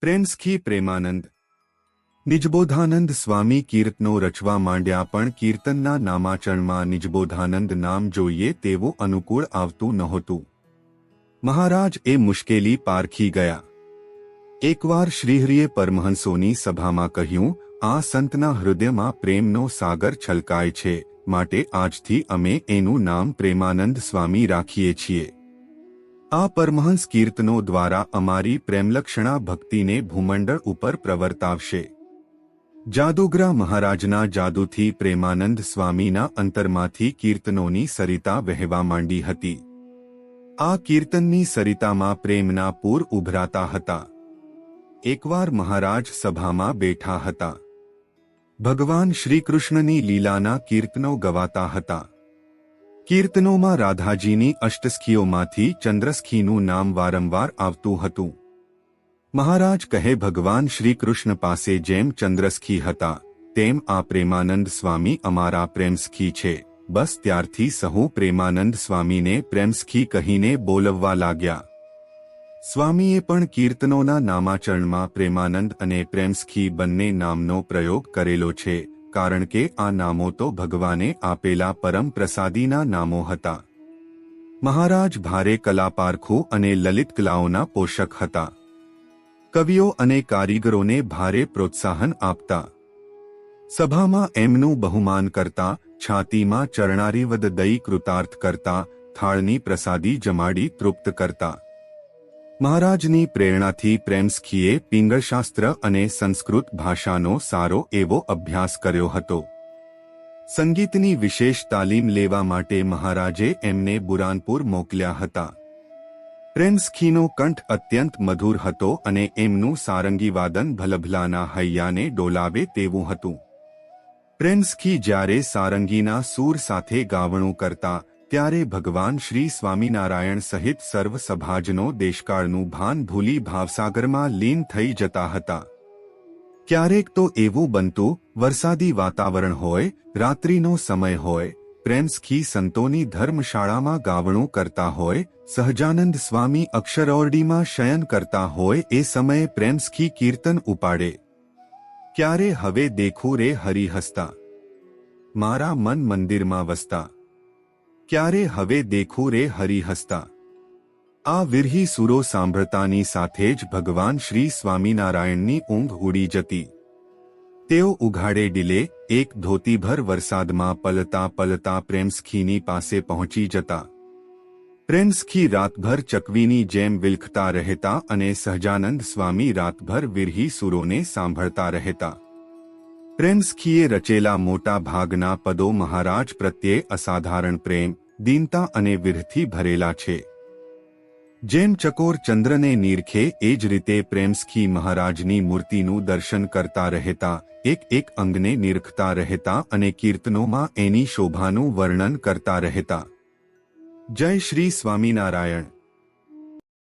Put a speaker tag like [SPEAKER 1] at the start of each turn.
[SPEAKER 1] પ્રેમસખી પ્રેમાનંદ નિજબોધાનંદ સ્વામી કીર્તનો રચવા માંડ્યા, પણ કીર્તનના નામાચરણમાં નિજબોધાનંદ નામ જોઈએ તેવું અનુકૂળ આવતું નહોતું. મહારાજ એ મુશ્કેલી પારખી ગયા. એકવાર શ્રીહરિએ પરમહંસોની સભામાં કહ્યું, આ સંતના હૃદયમાં પ્રેમનો સાગર છલકાય છે, માટે આજથી અમે એનું નામ પ્રેમાનંદ સ્વામી રાખીએ છીએ. આ પરમહંસ કીર્તનો દ્વારા અમારી પ્રેમલક્ષણા ભક્તિને ભૂમંડળ ઉપર પ્રવર્તાવશે. જાદુગરા મહારાજના જાદુથી પ્રેમાનંદ સ્વામીના અંતરમાંથી કીર્તનોની સરિતા વહેવા માંડી હતી. આ કીર્તનની સરિતામાં પ્રેમના પૂર ઉભરાતા હતા. એકવાર મહારાજ સભામાં બેઠા હતા. ભગવાન શ્રીકૃષ્ણની લીલાના કીર્તનો ગવાતા હતા. કીર્તનોમાં રાધાજીની અષ્ટસખીઓમાંથી ચંદ્રસખીનું નામ વારંવાર આવતું હતું. મહારાજ કહે, ભગવાન શ્રીકૃષ્ણ પાસે જેમ ચંદ્રસખી હતા, તેમ આ પ્રેમાનંદ સ્વામી અમારા પ્રેમસખી છે. બસ ત્યારથી સહુ પ્રેમાનંદ સ્વામીને પ્રેમસખી કહીને બોલવવા લાગ્યા. સ્વામીએ પણ કીર્તનોના નામાચરણમાં પ્રેમાનંદ અને પ્રેમસખી બંને નામનો પ્રયોગ કરેલો છે, કારણ કે આ નામો તો ભગવાને આપેલા પરમ પ્રસાદીના નામો હતા. મહારાજ ભારે કલાપારખું અને લલિત કલાઓના પોષક હતા. કવિઓ અને કારીગરોને ભારે પ્રોત્સાહન આપતા. સભામાં એમનું બહુમાન કરતા, છાતીમાં ચરણારીવદ દઈ કૃતાર્થ કરતા, થાળની પ્રસાદી જમાડી તૃપ્ત કરતા. મહારાજની પ્રેરણાથી પ્રેમસખીએ પિંગળશાસ્ત્ર અને સંસ્કૃત ભાષાનો સારો એવો અભ્યાસ કર્યો હતો. સંગીતની વિશેષ તાલીમ લેવા માટે મહારાજે એમને બુરાનપુર મોકલ્યા હતા. પ્રેમસખીનો કંઠ અત્યંત મધુર હતો અને એમનું સારંગીવાદન ભલભલાના હૈયાને ડોલાવે તેવું હતું. પ્રેમસખી જ્યારે સારંગીના સૂર સાથે ગાવણું કરતા, ત્યારે ભગવાન શ્રી સ્વામિનારાયણ સહિત સર્વ સભાજનો દેશકાળનું ભાન ભૂલી ભાવસાગરમાં લીન થઈ જતા હતા. ક્યારેક તો એવું બનતું, વરસાદી વાતાવરણ હોય, રાત્રિનો સમય હોય, પ્રેમસખી સંતોની ધર્મશાળામાં ગાવણું કરતા હોય, સહજાનંદ સ્વામી અક્ષરઓરડીમાં શયન કરતા હોય, એ સમયે પ્રેમસખી કીર્તન ઉપાડે, ક્યારે હવે દેખું રે હરિ હસતા, મારા મન મંદિરમાં વસતા, ક્યારે હવે દેખું રે હરિ હસતા. આ વિરહી સુરો સાંભળતાની સાથે જ ભગવાન શ્રી સ્વામિનારાયણની ઊંઘ ઉડી જતી. તેઓ ઉઘાડે ડીલે એક ધોતીભર વરસાદમાં પલતા પલતા પ્રેમસખીની પાસે પહોંચી જતા. પ્રેમસખી રાતભર ચકવીની જેમ વિલખતા રહેતા અને સહજાનંદ સ્વામી રાતભર વિરહી સુરોને સાંભળતા રહેતા. પ્રેમસખીએ રચેલા મોટા ભાગના પદો મહારાજ પ્રત્યે અસાધારણ પ્રેમ, દીનતા અને વિરહથી ભરેલા છે. જેમ ચકોર ચંદ્રને નીરખે એ જ રીતે પ્રેમસખી મહારાજની મૂર્તિનું દર્શન કરતા રહેતા, એક એક અંગને નિરખતા રહેતા અને કીર્તનોમાં એની શોભાનું વર્ણન કરતા રહેતા. જય શ્રી સ્વામિનારાયણ.